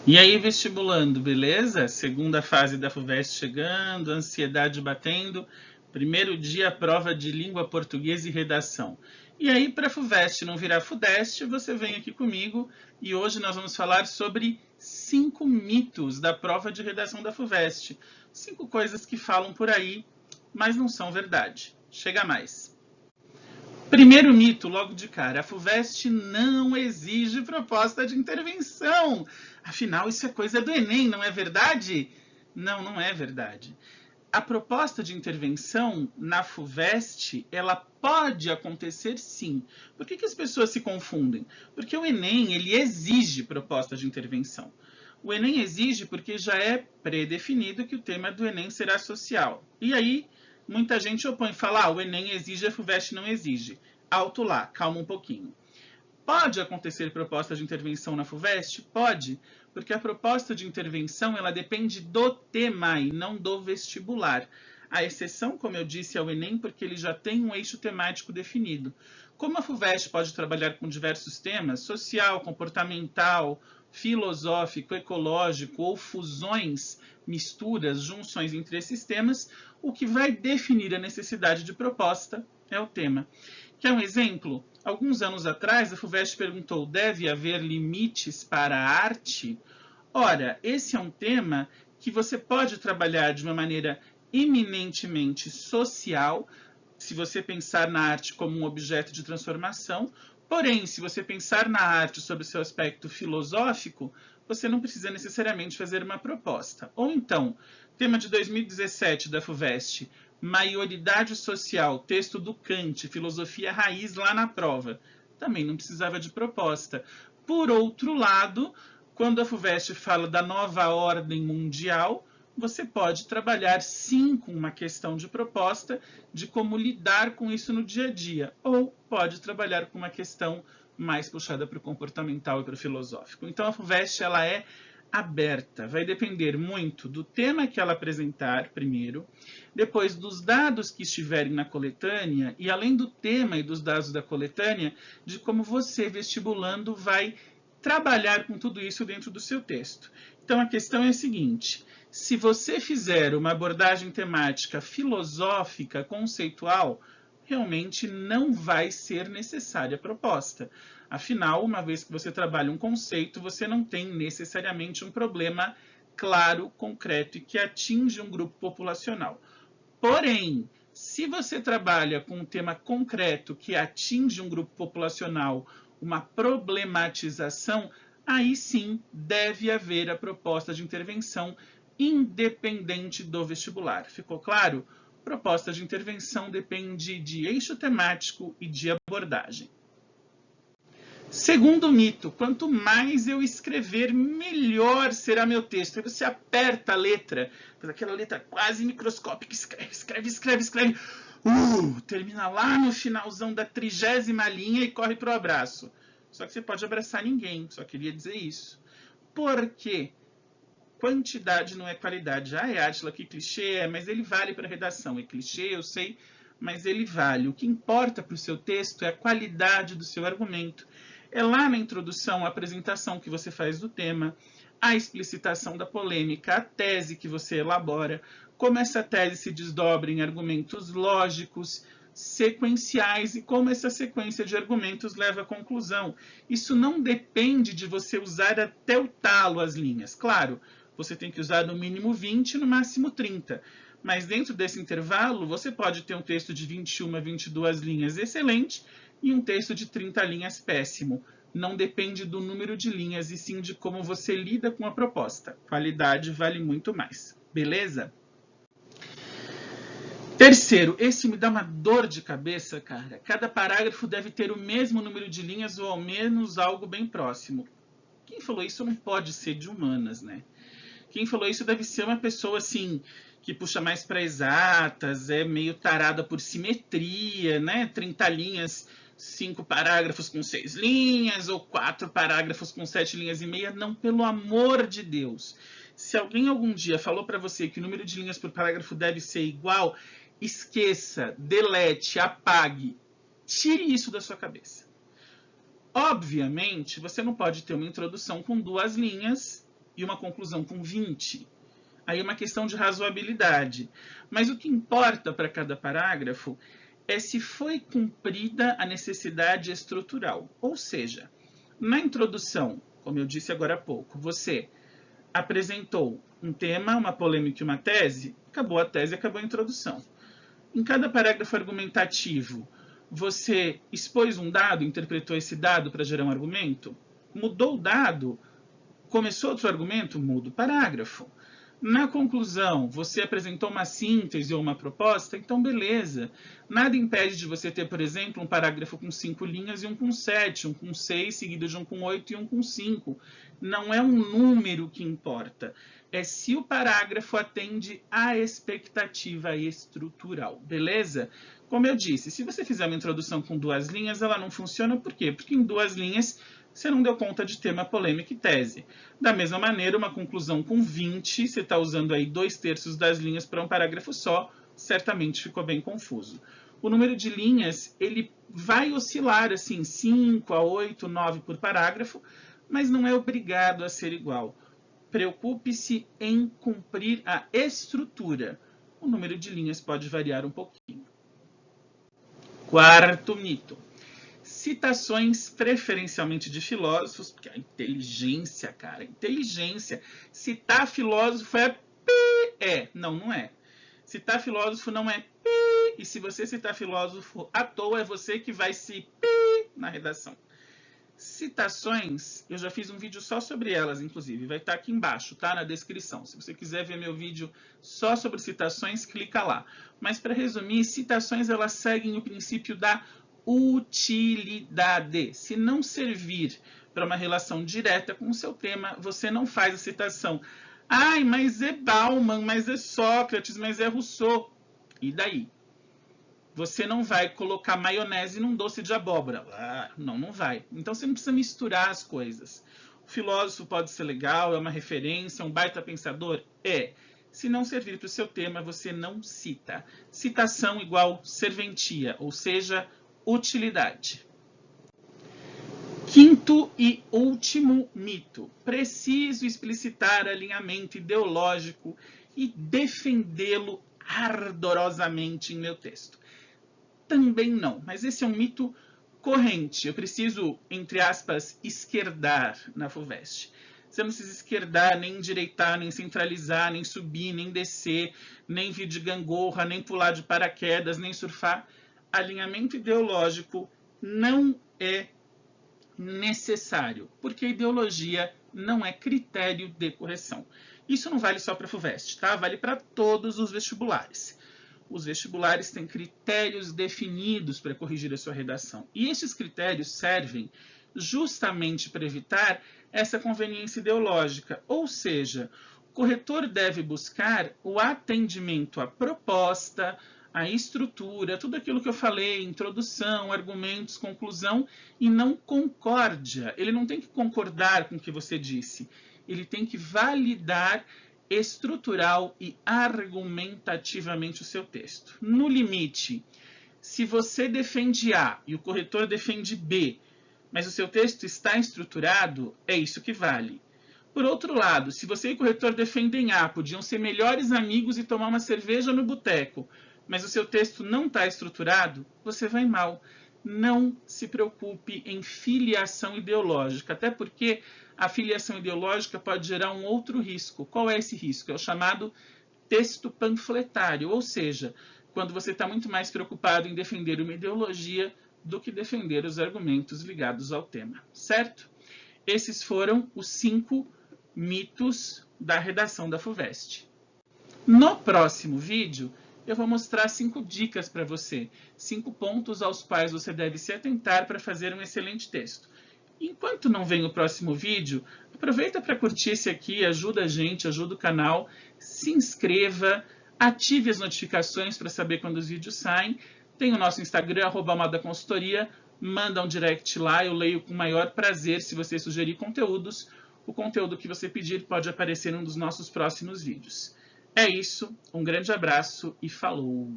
E aí, vestibulando, beleza? Segunda fase da FUVEST chegando, ansiedade batendo. Primeiro dia, prova de língua portuguesa e redação. E aí, para a FUVEST não virar FUDEST, você vem aqui comigo e hoje nós vamos falar sobre 5 mitos da prova de redação da FUVEST. 5 coisas que falam por aí, mas não são verdade. Chega mais. Primeiro mito, logo de cara, a FUVEST não exige proposta de intervenção. Afinal, isso é coisa do Enem, não é verdade? Não, não é verdade. A proposta de intervenção na FUVEST, ela pode acontecer sim. Por que as pessoas se confundem? Porque o Enem, ele exige proposta de intervenção. O Enem exige porque já é predefinido que o tema do Enem será social. E aí, muita gente opõe, fala, o Enem exige, a FUVEST não exige. Alto lá, calma um pouquinho. Pode acontecer proposta de intervenção na FUVEST? Pode, porque a proposta de intervenção ela depende do tema e não do vestibular. A exceção, como eu disse, é o Enem, porque ele já tem um eixo temático definido. Como a FUVEST pode trabalhar com diversos temas, social, comportamental, filosófico, ecológico ou fusões, misturas, junções entre esses temas, o que vai definir a necessidade de proposta é o tema. Quer um exemplo? Alguns anos atrás, a FUVEST perguntou, deve haver limites para a arte? Ora, esse é um tema que você pode trabalhar de uma maneira eminentemente social, se você pensar na arte como um objeto de transformação, porém, se você pensar na arte sob o seu aspecto filosófico, você não precisa necessariamente fazer uma proposta. Ou então, tema de 2017 da FUVEST, maioridade social, texto do Kant, filosofia raiz lá na prova. Também não precisava de proposta. Por outro lado, quando a FUVEST fala da nova ordem mundial, você pode trabalhar sim com uma questão de proposta de como lidar com isso no dia a dia, ou pode trabalhar com uma questão mais puxada para o comportamental e para o filosófico. Então a FUVEST ela é aberta, vai depender muito do tema que ela apresentar primeiro, depois dos dados que estiverem na coletânea e além do tema e dos dados da coletânea, de como você, vestibulando, vai trabalhar com tudo isso dentro do seu texto. Então a questão é a seguinte, se você fizer uma abordagem temática filosófica, conceitual, realmente não vai ser necessária a proposta. Afinal, uma vez que você trabalha um conceito, você não tem necessariamente um problema claro, concreto e que atinge um grupo populacional. Porém, se você trabalha com um tema concreto que atinge um grupo populacional, uma problematização, aí sim deve haver a proposta de intervenção independente do vestibular. Ficou claro? Proposta de intervenção depende de eixo temático e de abordagem. Segundo mito, quanto mais eu escrever, melhor será meu texto. Aí você aperta a letra, faz aquela letra quase microscópica, escreve. Termina lá no finalzão da 30ª linha e corre pro abraço. Só que você pode abraçar ninguém, só queria dizer isso. Por quê? Quantidade não é qualidade. Átila, que clichê, mas ele vale para redação. É clichê, eu sei, mas ele vale. O que importa para o seu texto é a qualidade do seu argumento. É lá na introdução, a apresentação que você faz do tema, a explicitação da polêmica, a tese que você elabora, como essa tese se desdobra em argumentos lógicos, sequenciais e como essa sequência de argumentos leva à conclusão. Isso não depende de você usar até o talo as linhas. Claro, você tem que usar no mínimo 20, no máximo 30. Mas dentro desse intervalo, você pode ter um texto de 21 a 22 linhas excelente e um texto de 30 linhas péssimo. Não depende do número de linhas, e sim de como você lida com a proposta. Qualidade vale muito mais. Beleza? Terceiro, esse me dá uma dor de cabeça, cara. Cada parágrafo deve ter o mesmo número de linhas ou ao menos algo bem próximo. Quem falou isso não pode ser de humanas, né? Quem falou isso deve ser uma pessoa assim que puxa mais para exatas, é meio tarada por simetria, né? 30 linhas, 5 parágrafos com 6 linhas, ou 4 parágrafos com 7 linhas e meia. Não, pelo amor de Deus. Se alguém algum dia falou para você que o número de linhas por parágrafo deve ser igual, esqueça, delete, apague, tire isso da sua cabeça. Obviamente, você não pode ter uma introdução com 2 linhas e uma conclusão com 20, aí é uma questão de razoabilidade. Mas o que importa para cada parágrafo é se foi cumprida a necessidade estrutural. Ou seja, na introdução, como eu disse agora há pouco, você apresentou um tema, uma polêmica e uma tese, acabou a tese, acabou a introdução. Em cada parágrafo argumentativo, você expôs um dado, interpretou esse dado para gerar um argumento, mudou o dado, começou outro argumento, muda o parágrafo. Na conclusão, você apresentou uma síntese ou uma proposta, então beleza. Nada impede de você ter, por exemplo, um parágrafo com 5 linhas e um com 7, um com 6, seguido de um com 8 e um com 5. Não é um número que importa, é se o parágrafo atende à expectativa estrutural, beleza? Como eu disse, se você fizer uma introdução com 2 linhas, ela não funciona, por quê? Porque em 2 linhas você não deu conta de tema, polêmica e tese. Da mesma maneira, uma conclusão com 20, você está usando aí 2/3 das linhas para um parágrafo só, certamente ficou bem confuso. O número de linhas, ele vai oscilar assim, 5 a 8, 9 por parágrafo, mas não é obrigado a ser igual. Preocupe-se em cumprir a estrutura. O número de linhas pode variar um pouquinho. Quarto mito. Citações preferencialmente de filósofos, porque a inteligência, cara, inteligência. Citar filósofo é pi, não, não é. Citar filósofo não é pi, e se você citar filósofo à toa, é você que vai se pi na redação. Citações, eu já fiz um vídeo só sobre elas, inclusive, vai estar aqui embaixo, tá? Na descrição. Se você quiser ver meu vídeo só sobre citações, clica lá. Mas para resumir, citações elas seguem o princípio da utilidade. Se não servir para uma relação direta com o seu tema, você não faz a citação. Ai, mas é Bauman, mas é Sócrates, mas é Rousseau. E daí? Você não vai colocar maionese num doce de abóbora. Não vai. Então você não precisa misturar as coisas. O filósofo pode ser legal, é uma referência, um baita pensador? É. Se não servir para o seu tema, você não cita. Citação igual serventia, ou seja, utilidade. Quinto e último mito. Preciso explicitar alinhamento ideológico e defendê-lo ardorosamente em meu texto. Também não, mas esse é um mito corrente. Eu preciso, entre aspas, esquerdar na FUVEST. Você não precisa esquerdar, nem endireitar, nem centralizar, nem subir, nem descer, nem vir de gangorra, nem pular de paraquedas, nem surfar. Alinhamento ideológico não é necessário, porque ideologia não é critério de correção. Isso não vale só para a FUVEST, tá? Vale para todos os vestibulares. Os vestibulares têm critérios definidos para corrigir a sua redação. E esses critérios servem justamente para evitar essa conveniência ideológica. Ou seja, o corretor deve buscar o atendimento à proposta, à estrutura, tudo aquilo que eu falei, introdução, argumentos, conclusão, e não concórdia. Ele não tem que concordar com o que você disse. Ele tem que validar estrutural e argumentativamente o seu texto. No limite, se você defende A e o corretor defende B, mas o seu texto está estruturado, é isso que vale. Por outro lado, se você e o corretor defendem A, podiam ser melhores amigos e tomar uma cerveja no boteco, mas o seu texto não está estruturado, você vai mal. Não se preocupe em filiação ideológica, até porque a filiação ideológica pode gerar um outro risco. Qual é esse risco? É o chamado texto panfletário, ou seja, quando você está muito mais preocupado em defender uma ideologia do que defender os argumentos ligados ao tema, certo? Esses foram os 5 mitos da redação da FUVEST. No próximo vídeo, eu vou mostrar 5 dicas para você, 5 pontos aos quais você deve se atentar para fazer um excelente texto. Enquanto não vem o próximo vídeo, aproveita para curtir esse aqui, ajuda a gente, ajuda o canal, se inscreva, ative as notificações para saber quando os vídeos saem. Tem o nosso Instagram, @AlmadaConsultoria, manda um direct lá, eu leio com o maior prazer se você sugerir conteúdos. O conteúdo que você pedir pode aparecer em um dos nossos próximos vídeos. É isso, um grande abraço e falou!